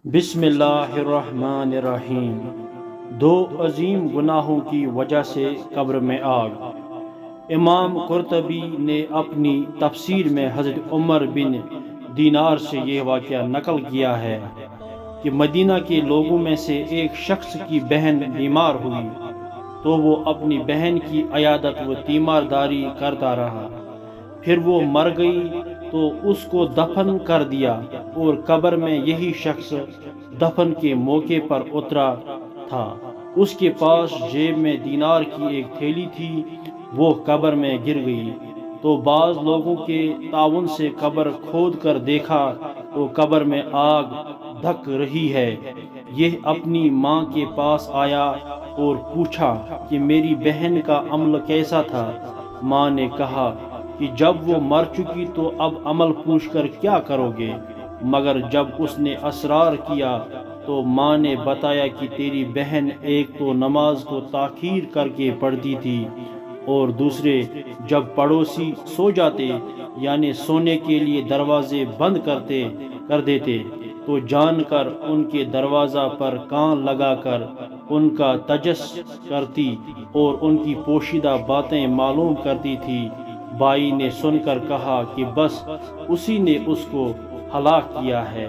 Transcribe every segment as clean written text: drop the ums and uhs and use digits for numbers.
بسم اللہ الرحمن الرحیم۔ دو عظیم گناہوں کی وجہ سے قبر میں آگ۔ امام قرطبی نے اپنی تفسیر میں حضرت عمر بن دینار سے یہ واقعہ نقل کیا ہے کہ مدینہ کے لوگوں میں سے ایک شخص کی بہن بیمار ہوئی تو وہ اپنی بہن کی عیادت و تیمارداری کرتا رہا، پھر وہ مر گئی تو اس کو دفن کر دیا، اور قبر میں یہی شخص دفن کے موقع پر اترا تھا۔ اس کے پاس جیب میں دینار کی ایک تھیلی تھی، وہ قبر میں گر گئی تو بعض لوگوں کے تعاون سے قبر کھود کر دیکھا تو قبر میں آگ دھک رہی ہے۔ یہ اپنی ماں کے پاس آیا اور پوچھا کہ میری بہن کا عمل کیسا تھا؟ ماں نے کہا کہ جب وہ مر چکی تو اب عمل پوچھ کر کیا کرو گے؟ مگر جب اس نے اصرار کیا تو ماں نے بتایا کہ تیری بہن ایک تو نماز کو تاخیر کر کے پڑھتی تھی، اور دوسرے جب پڑوسی سو جاتے یعنی سونے کے لیے دروازے بند کر دیتے تو جان کر ان کے دروازہ پر کان لگا کر ان کا تجسس کرتی اور ان کی پوشیدہ باتیں معلوم کرتی تھی۔ بائی نے سن کر کہا کہ بس اسی نے اس کو ہلاک کیا ہے۔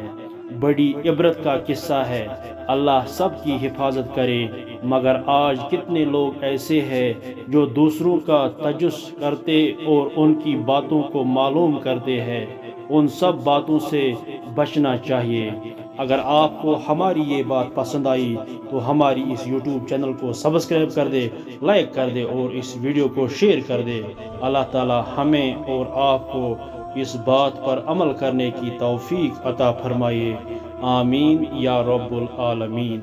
بڑی عبرت کا قصہ ہے، اللہ سب کی حفاظت کرے۔ مگر آج کتنے لوگ ایسے ہیں جو دوسروں کا تجسس کرتے اور ان کی باتوں کو معلوم کرتے ہیں۔ ان سب باتوں سے بچنا چاہیے۔ اگر آپ کو ہماری یہ بات پسند آئی تو ہماری اس یوٹیوب چینل کو سبسکرائب کر دے، لائک کر دے اور اس ویڈیو کو شیئر کر دے۔ اللہ تعالی ہمیں اور آپ کو اس بات پر عمل کرنے کی توفیق عطا فرمائے۔ آمین یا رب العالمین۔